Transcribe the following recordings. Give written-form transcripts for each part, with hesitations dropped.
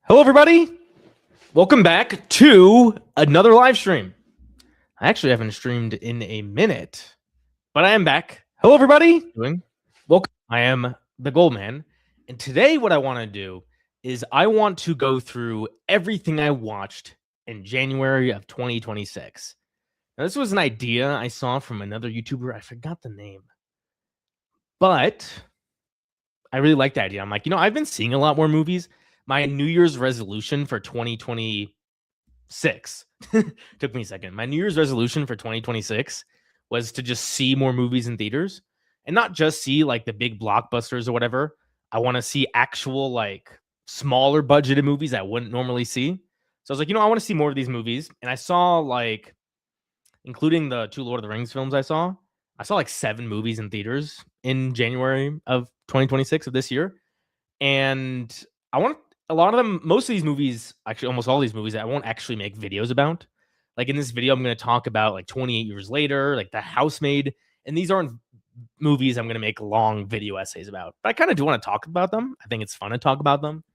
Hello, everybody. Welcome back to another live stream. I actually haven't streamed in a minute, but I am back. Hello, everybody. Welcome. I am the Goldman, and today what I want to do is I want to go through everything I watched in January of 2026. Now, this was an idea I saw from another YouTuber. I forgot the name, but I really like the idea. I'm like, I've been seeing a lot more movies. My New Year's resolution for 2026 took me a second. My New Year's resolution for 2026 was to just see more movies in theaters and not just see like the big blockbusters or whatever. I want to see actual like smaller budgeted movies I wouldn't normally see. So I was like, I want to see more of these movies. And I saw like, including the two Lord of the Rings films I saw like 7 movies in theaters in January of 2026 of this year. And I want a lot of them, most of these movies, actually almost all these movies, I won't actually make videos about. Like in this video, I'm going to talk about like 28 years later, like The Housemaid. And these aren't movies I'm going to make long video essays about. But I kind of do want to talk about them. I think it's fun to talk about them.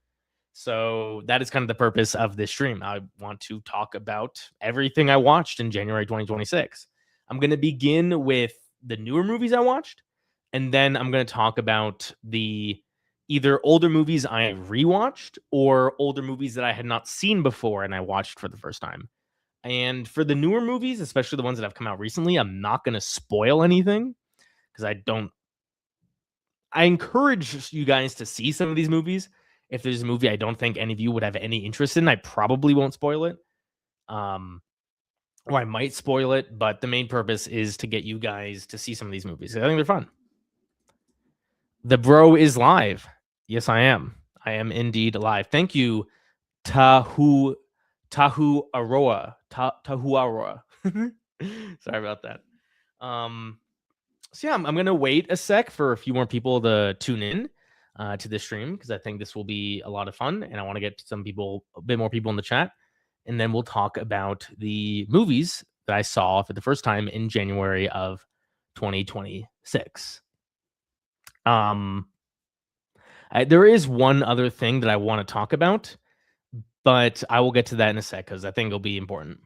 So that is kind of the purpose of this stream. I want to talk about everything I watched in January 2026. I'm going to begin with the newer movies I watched, and then I'm going to talk about the either older movies I rewatched or older movies that I had not seen before and I watched for the first time. And for the newer movies, especially the ones that have come out recently, I'm not going to spoil anything because I encourage you guys to see some of these movies. If there's a movie I don't think any of you would have any interest in, I probably won't spoil it. Or I might spoil it, but the main purpose is to get you guys to see some of these movies. I think they're fun. The bro is live. Yes, I am. I am indeed live. Thank you, Tahu Aroa. Tahu Aroa. Sorry about that. So yeah, I'm gonna wait a sec for a few more people to tune in to this stream because I think this will be a lot of fun, and I want to get a bit more people in the chat, and then we'll talk about the movies that I saw for the first time in January of 2026. There is one other thing that I want to talk about, but I will get to that in a sec because I think it'll be important.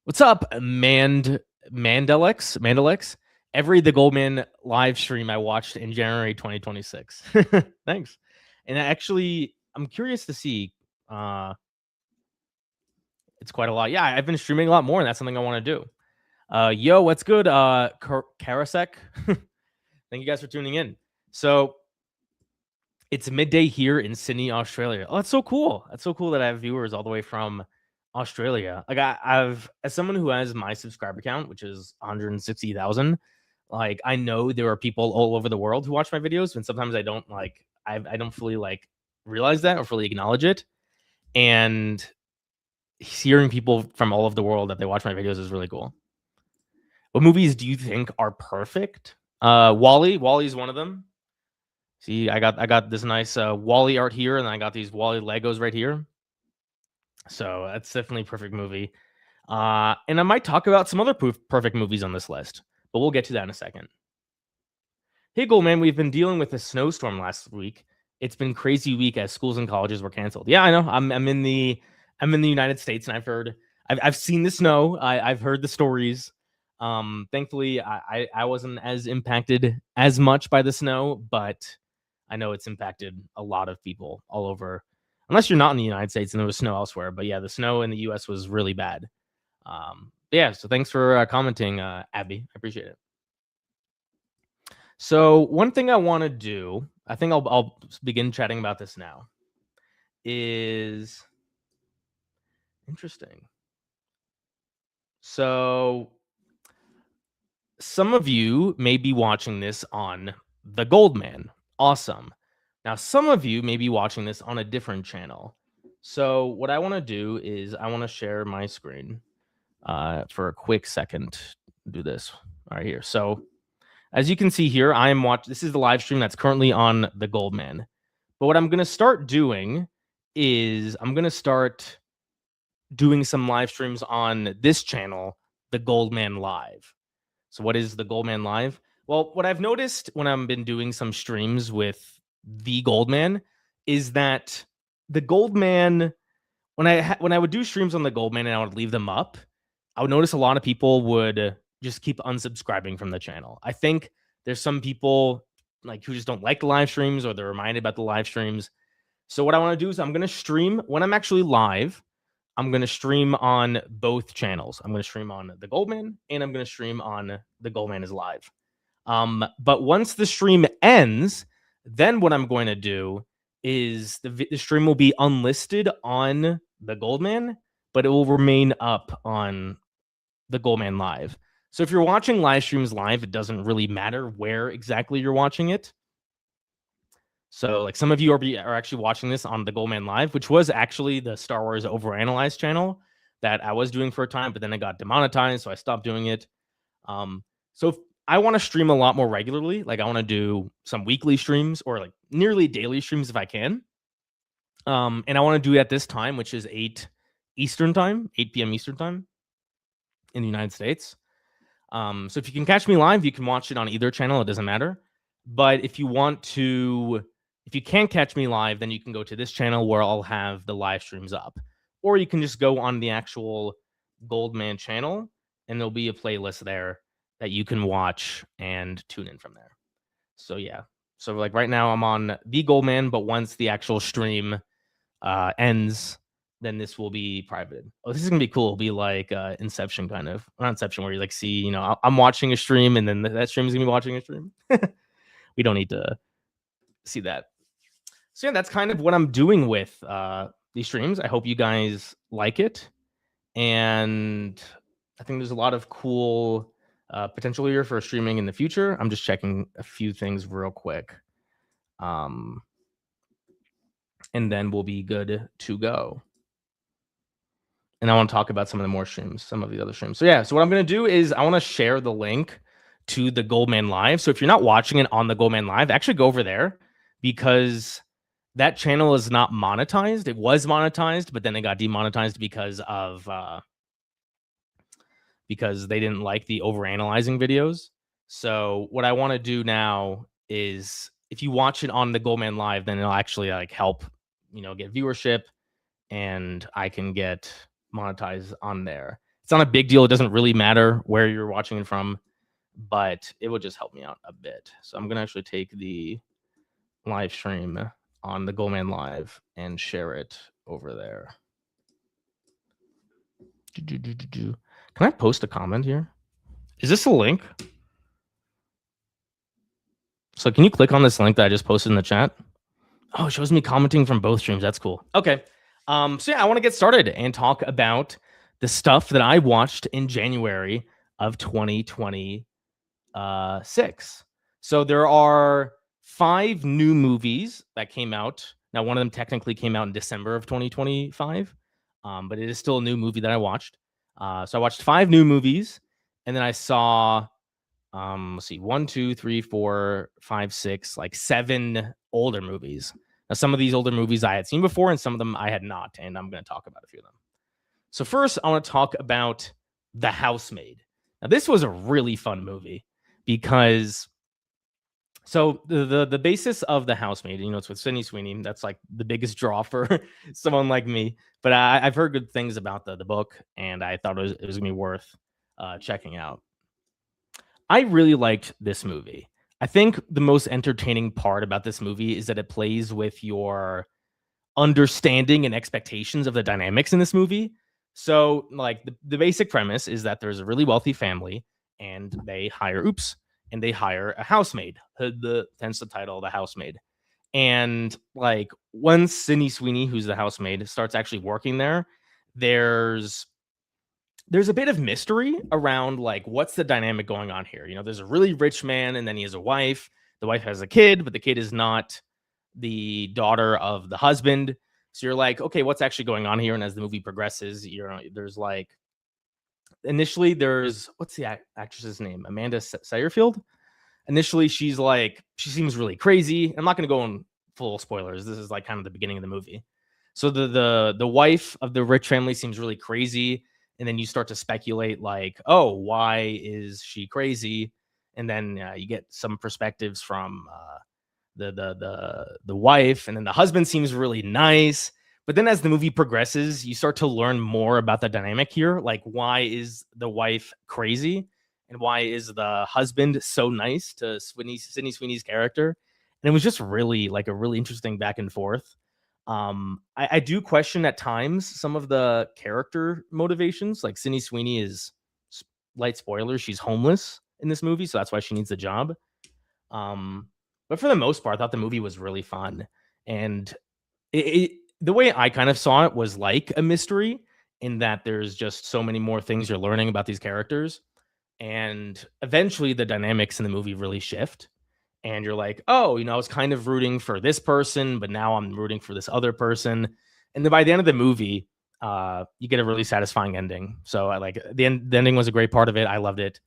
What's up, Mandalex? Every The Goldman live stream I watched in January 2026. Thanks. And actually, I'm curious to see. It's quite a lot. Yeah, I've been streaming a lot more, and that's something I want to do. Yo, what's good? Karasek. Thank you guys for tuning in. So it's midday here in Sydney, Australia. Oh, that's so cool. That's so cool that I have viewers all the way from Australia. Like I've as someone who has my subscriber count, which is 160,000, like I know there are people all over the world who watch my videos, and sometimes I don't fully like realize that or fully acknowledge it. And hearing people from all over the world that they watch my videos is really cool. What movies do you think are perfect? WALL-E. WALL-E is one of them. See, I got this nice WALL-E art here, and I got these WALL-E Legos right here. So that's definitely a perfect movie. And I might talk about some other perfect movies on this list, but we'll get to that in a second. Hey, Goldman, we've been dealing with a snowstorm last week. It's been crazy week as schools and colleges were canceled. Yeah, I know. I'm in the United States, and I've seen the snow. I've heard the stories. Thankfully, I wasn't as impacted as much by the snow, but I know it's impacted a lot of people all over. Unless you're not in the United States and there was snow elsewhere. But yeah, the snow in the US was really bad. Yeah, so thanks for commenting, Abby. I appreciate it. So one thing I want to do, I think I'll begin chatting about this now, is interesting. So some of you may be watching this on The Goldman. Awesome. Now, some of you may be watching this on a different channel. So what I want to do is I want to share my screen for a quick second. Do this right here. So as you can see here, I am watching. This is the live stream that's currently on The Goldman. But what I'm going to start doing is I'm going to start doing some live streams on this channel, The Goldman Live. So what is The Goldman Live? Well, what I've noticed when I've been doing some streams with The Goldman is that the Goldman, when I would do streams on the Goldman and I would leave them up, I would notice a lot of people would just keep unsubscribing from the channel. I think there's some people like who just don't like the live streams or they're reminded about the live streams. So what I want to do is I'm going to stream when I'm actually live. I'm going to stream on both channels. I'm going to stream on the Goldman and I'm going to stream on the Goldman is live. But once the stream ends, then what I'm going to do is the stream will be unlisted on the Goldman, but it will remain up on the Goldman Live. So if you're watching live streams live, it doesn't really matter where exactly you're watching it. So like some of you are actually watching this on the Goldman Live, which was actually the Star Wars Overanalyzed channel that I was doing for a time, but then it got demonetized, so I stopped doing it. So if I want to stream a lot more regularly, like I want to do some weekly streams or like nearly daily streams if I can. And I want to do it at this time, which is 8 Eastern time, 8 p.m. Eastern time in the United States. So if you can catch me live, you can watch it on either channel. It doesn't matter. But if you can't catch me live, then you can go to this channel where I'll have the live streams up. Or you can just go on the actual Goldman channel and there'll be a playlist there that you can watch and tune in from there. So yeah. So like right now I'm on the Goldman, but once the actual stream ends, then this will be private. Oh, this is gonna be cool. It'll be like Inception kind of, not Inception, where you like see, you know, I'm watching a stream and then that stream is gonna be watching a stream. We don't need to see that. So yeah, that's kind of what I'm doing with these streams. I hope you guys like it, and I think there's a lot of cool potential here for streaming in the future. I'm just checking a few things real quick, and then we'll be good to go. And I want to talk about some of the more streams, some of the other streams. So yeah, so what I'm going to do is I want to share the link to the Goldman Live. So if you're not watching it on the Goldman Live, actually go over there because that channel is not monetized. It was monetized, but then it got demonetized because they didn't like the overanalyzing videos. So what I want to do now is if you watch it on the Goldman Live, then it'll actually like help, you know, get viewership and I can get monetized on there. It's not a big deal. It doesn't really matter where you're watching it from, but it will just help me out a bit. So I'm going to actually take the live stream on the Goldman Live and share it over there. Can I post a comment here? Is this a link? So can you click on this link that I just posted in the chat? Oh, it shows me commenting from both streams. That's cool. Okay. So yeah, I want to get started and talk about the stuff that I watched in January of 2026. So there are 5 new movies that came out. Now, one of them technically came out in December of 2025, but it is still a new movie that I watched. So I watched 5 new movies, and then I saw, let's see, 1, 2, 3, 4, 5, 6, like 7 older movies. Now, some of these older movies I had seen before, and some of them I had not, and I'm going to talk about a few of them. So first, I want to talk about The Housemaid. Now, this was a really fun movie because, so the basis of The Housemaid, you know, it's with Sydney Sweeney. That's like the biggest draw for someone like me. But I've heard good things about the book, and I thought it was going to be worth checking out. I really liked this movie. I think the most entertaining part about this movie is that it plays with your understanding and expectations of the dynamics in this movie. So, like, the basic premise is that there's a really wealthy family and they hire a housemaid. Hence the title, The Housemaid. And like once Sydney Sweeney, who's the housemaid, starts actually working there, there's a bit of mystery around like what's the dynamic going on here. You know, there's a really rich man and then he has a wife. The wife has a kid, but the kid is not the daughter of the husband. So you're like, okay, what's actually going on here? And as the movie progresses, you know, there's like initially there's what's the actress's name? Amanda Seyerfield. Initially, she seems really crazy. I'm not going to go in full spoilers. This is like kind of the beginning of the movie. So the wife of the rich family seems really crazy. And then you start to speculate like, oh, why is she crazy? And then you get some perspectives from the wife, and then the husband seems really nice. But then as the movie progresses, you start to learn more about the dynamic here. Like, why is the wife crazy? And why is the husband so nice to Sydney Sweeney's character? And it was just really like a really interesting back and forth. I do question at times some of the character motivations. Like Sydney Sweeney is light spoilers, she's homeless in this movie, so that's why she needs a job. But for the most part, I thought the movie was really fun. And the way I kind of saw it was like a mystery in that there's just so many more things you're learning about these characters. And eventually the dynamics in the movie really shift. And you're like, oh, I was kind of rooting for this person, but now I'm rooting for this other person. And then by the end of the movie, you get a really satisfying ending. So I like the ending was a great part of it. I loved it.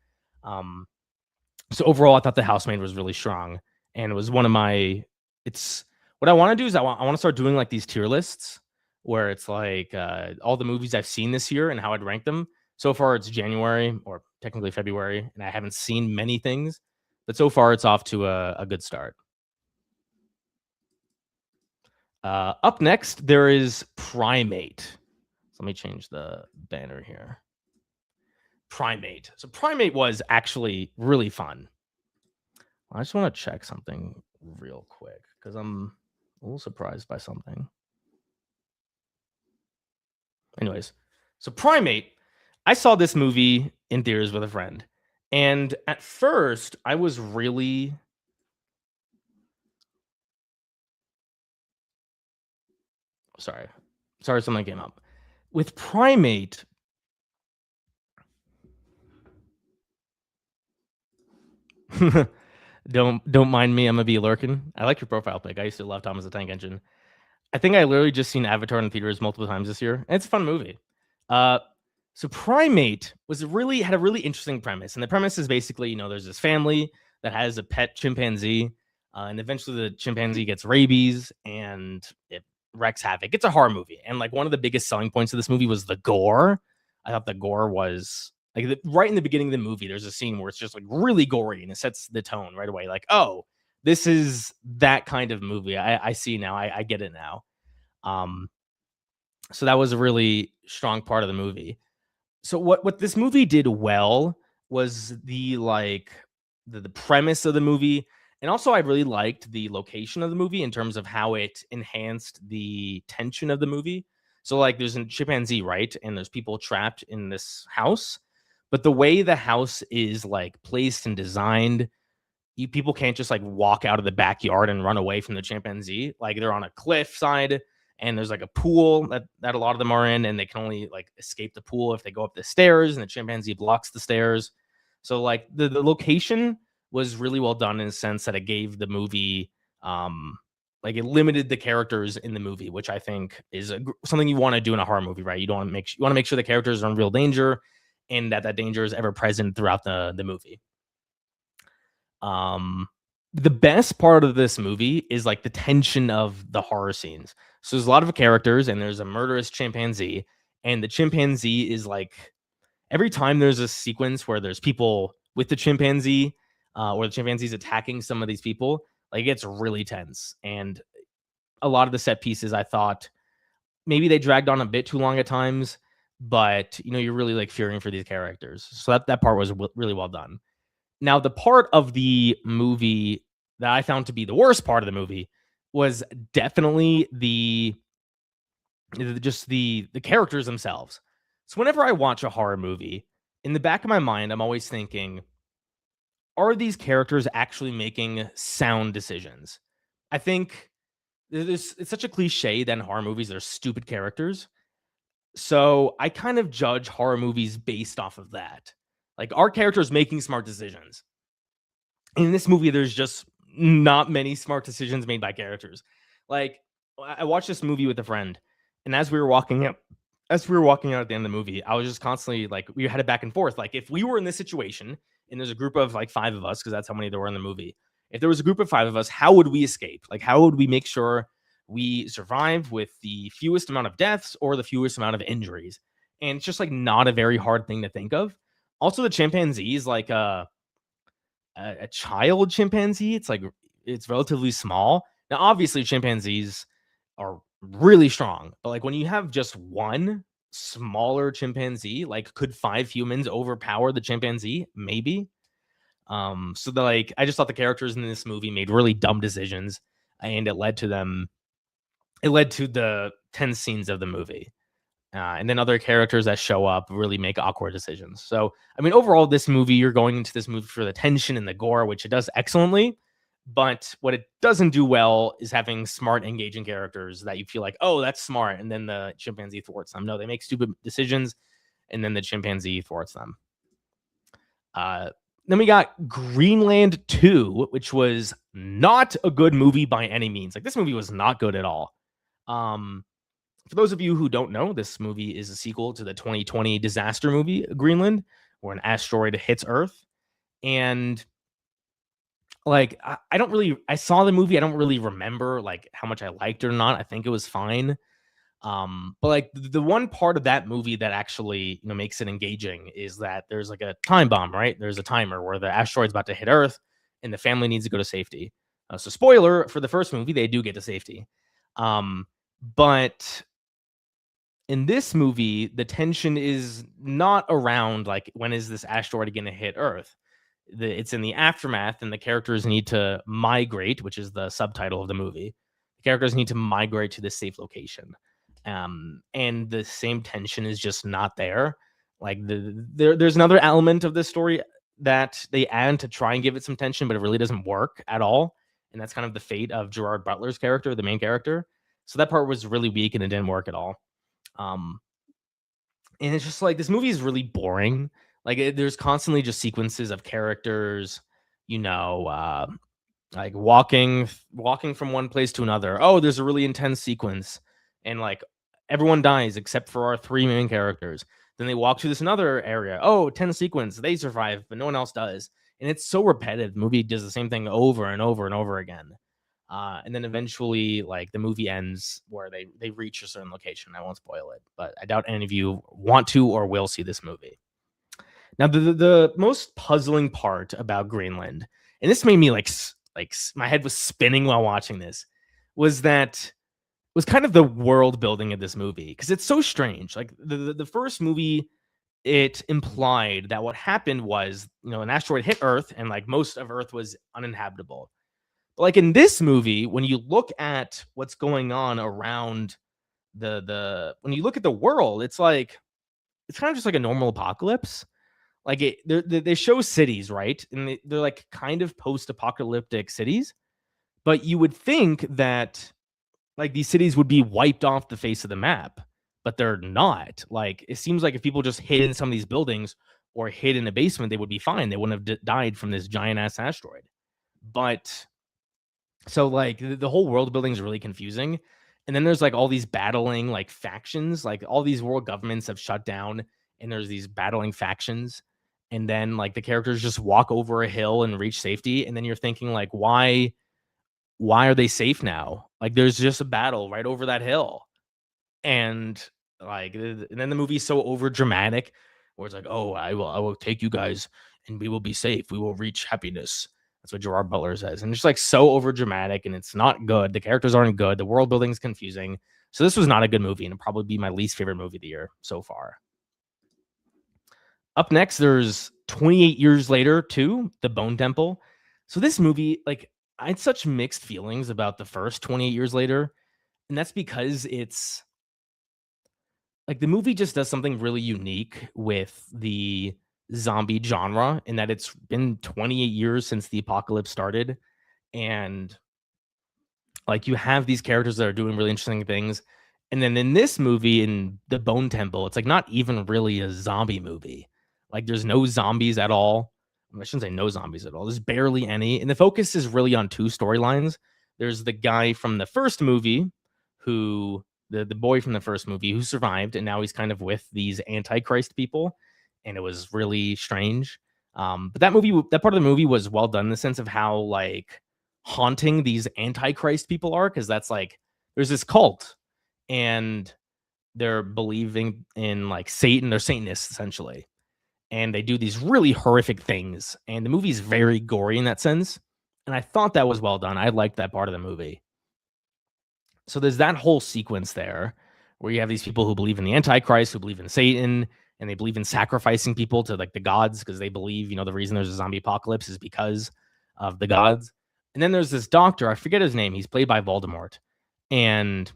So overall, I thought The Housemaid was really strong, and it was one of my. It's what I want to do is I want to start doing like these tier lists where it's like all the movies I've seen this year and how I'd rank them. So far, it's January or technically February, and I haven't seen many things, but so far it's off to a good start. Up next, there is Primate. So let me change the banner here. Primate. So Primate was actually really fun. I just want to check something real quick because I'm a little surprised by something. Anyways, so Primate, I saw this movie in theaters with a friend. And at first, I was really. Sorry, something came up. With Primate, don't mind me. I'm gonna be lurking. I like your profile pic. I used to love Thomas the Tank Engine. I think I literally just seen Avatar in theaters multiple times this year, and it's a fun movie. So Primate had a really interesting premise, and the premise is basically, there's this family that has a pet chimpanzee, and eventually the chimpanzee gets rabies and it wreaks havoc. It's a horror movie, and like one of the biggest selling points of this movie was the gore. I thought the gore was like right in the beginning of the movie. There's a scene where it's just like really gory, and it sets the tone right away. Like, oh, this is that kind of movie. I see now. I get it now. So that was a really strong part of the movie. So what this movie did well was the premise of the movie, and also I really liked the location of the movie in terms of how it enhanced the tension of the movie. So like there's a chimpanzee, right? And there's people trapped in this house, but the way the house is like placed and designed, people can't just like walk out of the backyard and run away from the chimpanzee. Like they're on a cliff side and there's like a pool that a lot of them are in, and they can only like escape the pool if they go up the stairs, and the chimpanzee blocks the stairs. So like the location was really well done in the sense that it gave the movie like it limited the characters in the movie, which I think is something you want to do in a horror movie, right? You want to make sure the characters are in real danger and that danger is ever present throughout the movie. The best part of this movie is like the tension of the horror scenes. So there's a lot of characters and there's a murderous chimpanzee, and the chimpanzee is like every time there's a sequence where there's people with the chimpanzee or the chimpanzee's attacking some of these people, like it gets really tense. And a lot of the set pieces I thought maybe they dragged on a bit too long at times, but you're really like fearing for these characters. So that part was really well done. Now, the part of the movie that I found to be the worst part of the movie was definitely the characters themselves. So whenever I watch a horror movie, in the back of my mind, I'm always thinking, are these characters actually making sound decisions? I think it's such a cliche that in horror movies, there's stupid characters. So I kind of judge horror movies based off of that. Like, our characters making smart decisions. In this movie, there's just not many smart decisions made by characters. Like, I watched this movie with a friend, and as we were walking out at the end of the movie, I was just constantly like, we had it back and forth. Like, if we were in this situation and there's a group of like 5 of us, because that's how many there were in the movie. If there was a group of 5 of us, how would we escape? Like, how would we make sure we survive with the fewest amount of deaths or the fewest amount of injuries? And it's just like not a very hard thing to think of. Also, the chimpanzee is like a child chimpanzee. It's like it's relatively small. Now, obviously, chimpanzees are really strong, but like when you have just one smaller chimpanzee, like could 5 humans overpower the chimpanzee? Maybe. So the like I just thought the characters in this movie made really dumb decisions, and it led to the 10 scenes of the movie. And then other characters that show up really make awkward decisions. So, I mean, overall, this movie, you're going into this movie for the tension and the gore, which it does excellently. But what it doesn't do well is having smart, engaging characters that you feel like, oh, that's smart. And then the chimpanzee thwarts them. No, they make stupid decisions, and then the chimpanzee thwarts them. Uh, then we got Greenland 2, which was not a good movie by any means. Like, this movie was not good at all. Um, for those of you who don't know, this movie is a sequel to the 2020 disaster movie Greenland, where an asteroid hits Earth. And like I don't really I saw the movie, I don't really remember like how much I liked it or not. I think it was fine. But like the one part of that movie that actually, makes it engaging is that there's like a time bomb, right? There's a timer where the asteroid's about to hit Earth and the family needs to go to safety. So spoiler for the first movie, they do get to safety. But in this movie, the tension is not around like when is this asteroid going to hit Earth. It's in the aftermath, and the characters need to migrate, which is the subtitle of the movie. The characters need to migrate to this safe location, and the same tension is just not there. Like there's another element of this story that they add to try and give it some tension, but it really doesn't work at all. And that's kind of the fate of Gerard Butler's character, the main character. So that part was really weak and it didn't work at all. Um, and it's just like this movie is really boring. Like there's constantly just sequences of characters, you know, like walking from one place to another. Oh, there's a really intense sequence, and like everyone dies except for our 3 main characters. Then they walk to this another area. Oh, 10 sequence, they survive, but no one else does. And it's so repetitive. The movie does the same thing over and over and over again. And then eventually, like the movie ends where they reach a certain location. I won't spoil it, but I doubt any of you want to or will see this movie. Now, the most puzzling part about Greenland, and this made me my head was spinning while watching this, was kind of the world building of this movie because it's so strange. Like the first movie, it implied that what happened was an asteroid hit Earth and like most of Earth was uninhabitable. Like in this movie, when you look at what's going on around when you look at the world, it's like it's kind of just like a normal apocalypse. Like they show cities, right? And they're like kind of post-apocalyptic cities, but you would think that like these cities would be wiped off the face of the map, but they're not. Like it seems like if people just hid in some of these buildings or hid in a basement, they would be fine. They wouldn't have died from this giant ass asteroid. But so like the whole world building is really confusing. And then there's like all these battling like factions, like all these world governments have shut down and there's these battling factions. And then like the characters just walk over a hill and reach safety. And then you're thinking like, why are they safe now? Like there's just a battle right over that hill. And and then the movie's so over dramatic where it's like, oh, I will take you guys and we will be safe. We will reach happiness. That's what Gerard Butler says. And it's just like so over dramatic and it's not good. The characters aren't good. The world building is confusing. So this was not a good movie and it'll probably be my least favorite movie of the year so far. Up next, there's 28 Years Later 2, The Bone Temple. So this movie, like I had such mixed feelings about the first 28 Years Later. And that's because it's like the movie just does something really unique with the zombie genre in that it's been 28 years since the apocalypse started. And like you have these characters that are doing really interesting things. And then in this movie, in The Bone Temple, it's like not even really a zombie movie. Like there's no zombies at all. I shouldn't say no zombies at all. There's barely any. And the focus is really on 2 storylines. There's the guy from the first movie who the boy from the first movie who survived, and now he's kind of with these Antichrist people, and it was really strange. But that part of the movie was well done in the sense of how like haunting these Antichrist people are, because that's like there's this cult, and they're believing in like Satan. They're Satanists essentially, and they do these really horrific things. And the movie's very gory in that sense. And I thought that was well done. I liked that part of the movie. So there's that whole sequence there where you have these people who believe in the Antichrist, who believe in Satan, and they believe in sacrificing people to like the gods because they believe, the reason there's a zombie apocalypse is because of the gods. And then there's this doctor, I forget his name. He's played by Voldemort. And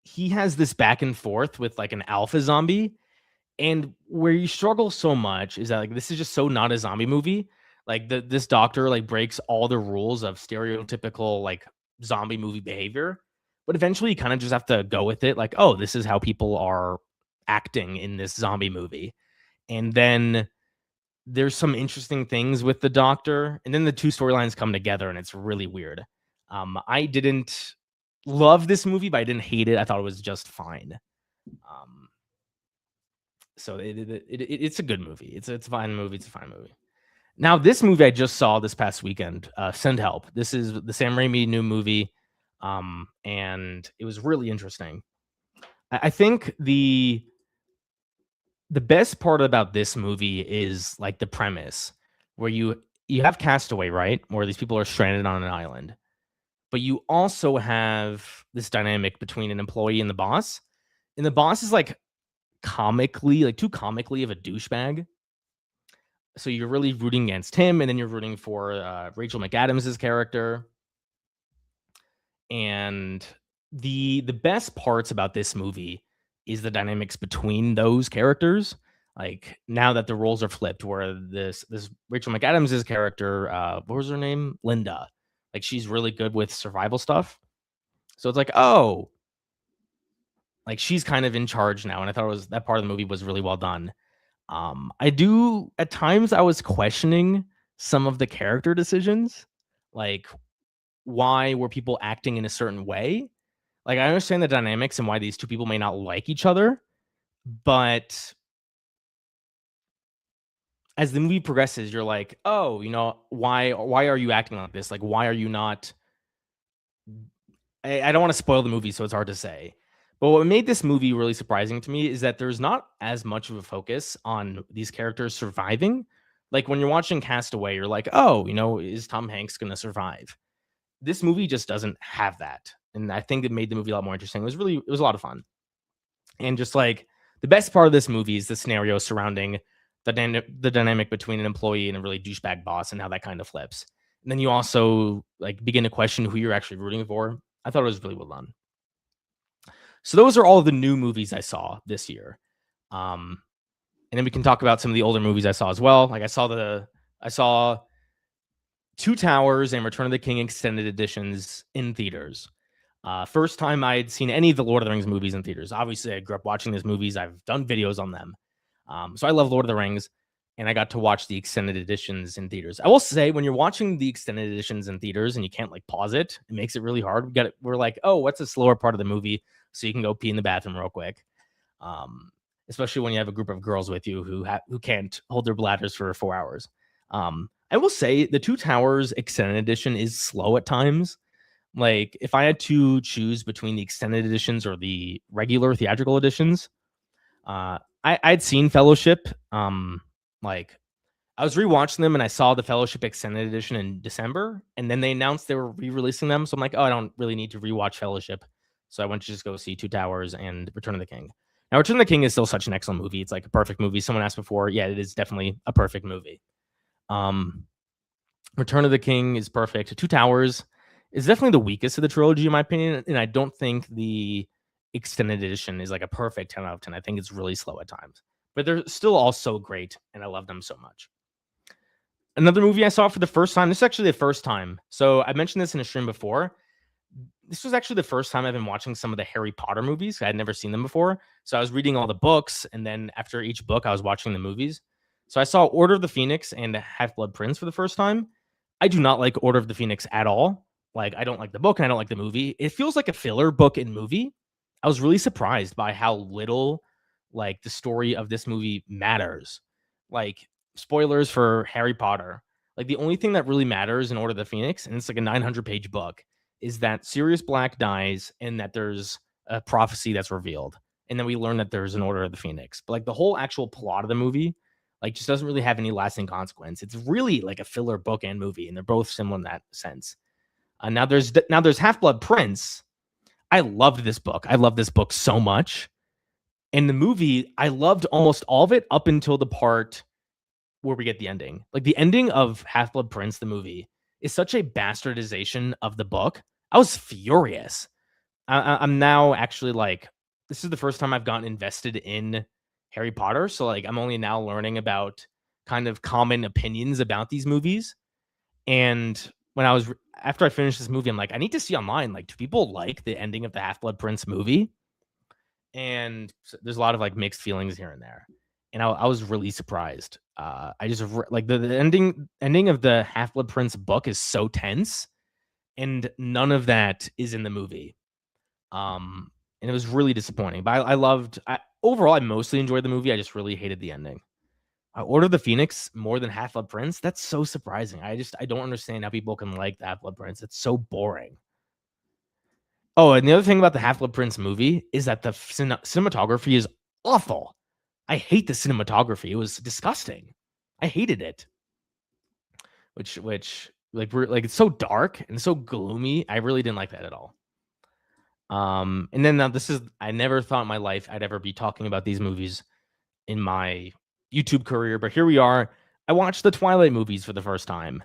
he has this back and forth with like an alpha zombie. And where you struggle so much is that like this is just so not a zombie movie. Like this doctor like breaks all the rules of stereotypical like zombie movie behavior, but eventually you kind of just have to go with it. Like, oh, this is how people are acting in this zombie movie. And then there's some interesting things with the doctor, and then the two storylines come together, and it's really weird. I didn't love this movie, but I didn't hate it. I thought it was just fine. So it's a good movie. It's a fine movie. It's a fine movie. Now, this movie I just saw this past weekend, Send Help. This is the Sam Raimi new movie, and it was really interesting. I think the best part about this movie is like the premise, where you have Castaway, right, where these people are stranded on an island, but you also have this dynamic between an employee and the boss, and the boss is like too comically of a douchebag. So you're really rooting against him, and then you're rooting for Rachel McAdams' character. And the best parts about this movie is the dynamics between those characters. Like now that the roles are flipped, where this Rachel McAdams' character, what was her name? Linda. Like she's really good with survival stuff. So it's like, oh, like she's kind of in charge now. And I thought that part of the movie was really well done. At times I was questioning some of the character decisions, like why were people acting in a certain way? Like I understand the dynamics and why these two people may not like each other, but as the movie progresses, you're like, oh, why are you acting like this? Like, why are you not? I don't want to spoil the movie, so it's hard to say. But what made this movie really surprising to me is that there's not as much of a focus on these characters surviving. Like when you're watching Castaway, you're like, oh, is Tom Hanks going to survive? This movie just doesn't have that. And I think it made the movie a lot more interesting. It was a lot of fun. And just like the best part of this movie is the scenario surrounding the dynamic between an employee and a really douchebag boss and how that kind of flips. And then you also like begin to question who you're actually rooting for. I thought it was really well done. So those are all the new movies I saw this year. And then we can talk about some of the older movies I saw as well. Like I saw Two Towers and Return of the King extended editions in theaters. First time I had seen any of the Lord of the Rings movies in theaters. Obviously, I grew up watching these movies. I've done videos on them. So I love Lord of the Rings, and I got to watch the extended editions in theaters. I will say, when you're watching the extended editions in theaters and you can't like pause it, it makes it really hard. We're like, oh, what's a slower part of the movie so you can go pee in the bathroom real quick. Especially when you have a group of girls with you who can't hold their bladders for 4 hours. I will say the Two Towers extended edition is slow at times. Like if I had to choose between the extended editions or the regular theatrical editions, I'd seen Fellowship. Like I was rewatching them and I saw the Fellowship extended edition in December, and then they announced they were re-releasing them. So I'm like, oh, I don't really need to rewatch Fellowship. So I went to just go see Two Towers and Return of the King. Now, Return of the King is still such an excellent movie. It's like a perfect movie. Someone asked before. Yeah, it is definitely a perfect movie. Return of the King is perfect. Two Towers is definitely the weakest of the trilogy, in my opinion. And I don't think the extended edition is like a perfect 10 out of 10. I think it's really slow at times. But they're still all so great, and I love them so much. Another movie I saw for the first time. This is actually the first time. So I mentioned this in a stream before. This was actually the first time I've been watching some of the Harry Potter movies. I had never seen them before. So I was reading all the books, and then after each book, I was watching the movies. So I saw Order of the Phoenix and Half-Blood Prince for the first time. I do not like Order of the Phoenix at all. Like, I don't like the book and I don't like the movie. It feels like a filler book and movie. I was really surprised by how little, like, the story of this movie matters. Like, spoilers for Harry Potter. Like, the only thing that really matters in Order of the Phoenix, and it's like a 900-page book, is that Sirius Black dies and that there's a prophecy that's revealed. And then we learn that there's an Order of the Phoenix. But like the whole actual plot of the movie, Like, just doesn't really have any lasting consequence. It's really like a filler book and movie, and they're both similar in that sense. Now there's Half-Blood Prince. I loved this book. I love this book so much. In the movie, I loved almost all of it up until the part where we get the ending. Like, the ending of Half-Blood Prince, the movie, is such a bastardization of the book. I was furious. I'm now actually like, this is the first time I've gotten invested in Harry Potter. So like, I'm only now learning about kind of common opinions about these movies. And when after I finished this movie, I'm like, I need to see online. Like, do people like the ending of the Half-Blood Prince movie? And so there's a lot of like mixed feelings here and there. And I was really surprised. I just like the ending of the Half-Blood Prince book is so tense, and none of that is in the movie. And it was really disappointing. But overall, I mostly enjoyed the movie. I just really hated the ending. Order of the Phoenix more than Half-Blood Prince. That's so surprising. I don't understand how people can like the Half-Blood Prince. It's so boring. Oh, and the other thing about the Half-Blood Prince movie is that the cinematography is awful. I hate the cinematography. It was disgusting. I hated it. Which like it's so dark and so gloomy. I really didn't like that at all. And then now I never thought in my life I'd ever be talking about these movies in my YouTube career, but here we are. I watched the Twilight movies for the first time.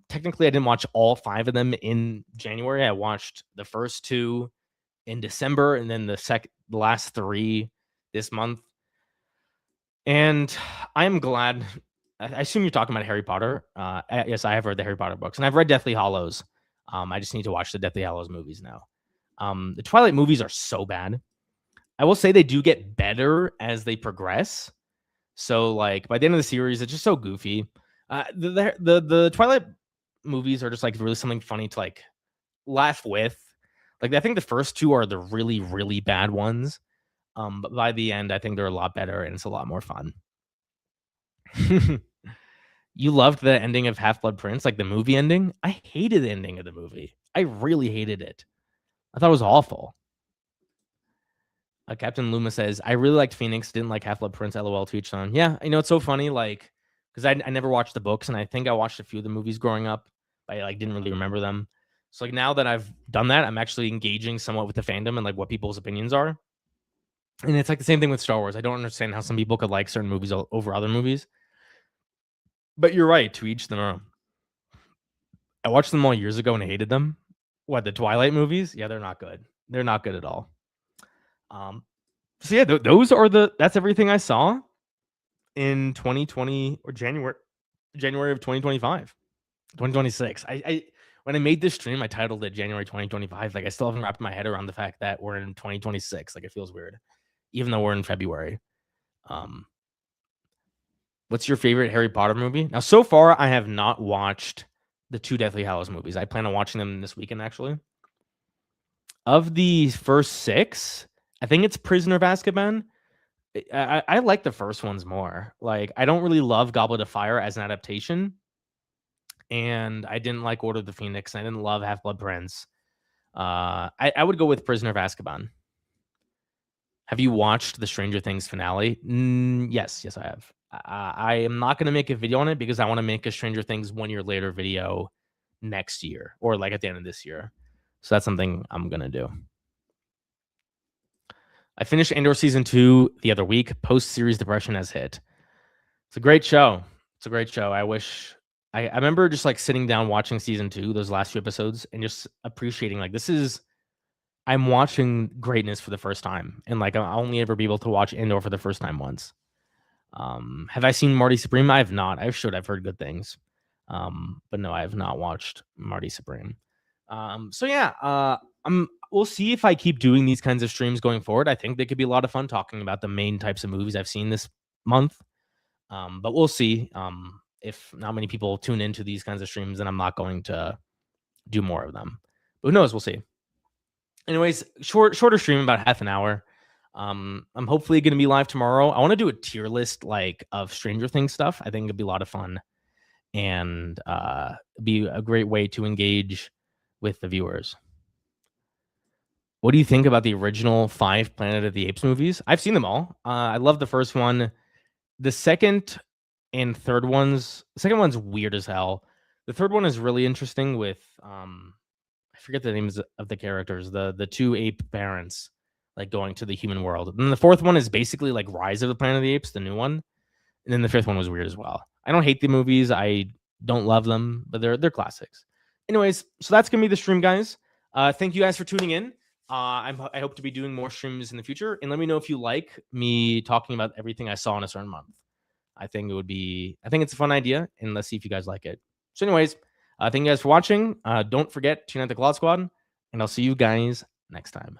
Technically, I didn't watch all 5 of them in January. I watched the first 2 in December, and then the last 3 this month. And I am glad. I assume you're talking about Harry Potter. Yes, I have read the Harry Potter books, and I've read Deathly Hallows. I just need to watch the Deathly Hallows movies now. The Twilight movies are so bad. I will say they do get better as they progress. So like by the end of the series, it's just so goofy. The Twilight movies are just like really something funny to like laugh with. Like, I think the first 2 are the really, really bad ones. But by the end, I think they're a lot better and it's a lot more fun. You loved the ending of Half-Blood Prince, like the movie ending? I hated the ending of the movie. I really hated it. I thought it was awful. Captain Luma says, I really liked Phoenix, didn't like Half-Blood Prince, LOL to each on. Yeah, it's so funny, like, because I never watched the books, and I think I watched a few of the movies growing up, but I like didn't really remember them. So like now that I've done that, I'm actually engaging somewhat with the fandom and like what people's opinions are. And it's like the same thing with Star Wars. I don't understand how some people could like certain movies over other movies. But you're right, to each their own. I watched them all years ago and hated them. What, the Twilight movies? Yeah, they're not good. They're not good at all. So yeah, that's everything I saw in 2020 or January of 2025, 2026. I when I made this stream, I titled it January 2025. Like, I still haven't wrapped my head around the fact that we're in 2026. Like, it feels weird, even though we're in February. What's your favorite Harry Potter movie? Now, so far, I have not watched the 2 Deathly Hallows movies. I plan on watching them this weekend, actually. Of the first 6, I think it's Prisoner of Azkaban. I like the first ones more. Like, I don't really love Goblet of Fire as an adaptation. And I didn't like Order of the Phoenix. And I didn't love Half-Blood Prince. I would go with Prisoner of Azkaban. Have you watched the Stranger Things finale? Yes, I have. I am not going to make a video on it because I want to make a Stranger Things 1 year later video next year or like at the end of this year. So that's something I'm going to do. I finished Andor season 2 the other week. Post-series depression has hit. It's a great show. I remember just like sitting down watching season 2, those last few episodes, and just appreciating like I'm watching greatness for the first time, and like I'll only ever be able to watch Andor for the first time once. Have I seen Marty Supreme? I have not. I've heard good things, but no, I have not watched Marty Supreme. So yeah, we'll see if I keep doing these kinds of streams going forward. I think they could be a lot of fun talking about the main types of movies I've seen this month. But we'll see. If not many people tune into these kinds of streams, then I'm not going to do more of them. But who knows? We'll see. Anyways, shorter stream, about half an hour. I'm hopefully going to be live tomorrow. I want to do a tier list like of Stranger Things stuff. I think it'd be a lot of fun and be a great way to engage with the viewers. What do you think about the original 5 Planet of the Apes movies? I've seen them all. I love the first one. The second And second one's weird as hell. The third one is really interesting with I forget the names of the characters, the two ape parents like going to the human world. And then the fourth one is basically like Rise of the Planet of the Apes, the new one. And then the fifth one was weird as well. I don't hate the movies. I don't love them, but they're classics. Anyways, so that's gonna be the stream, guys. Thank you guys for tuning in. I hope to be doing more streams in the future, and let me know if you like me talking about everything I saw in a certain month. I think it's a fun idea, and let's see if you guys like it. So, anyways, thank you guys for watching. Don't forget, tune out the Claude Squad, and I'll see you guys next time.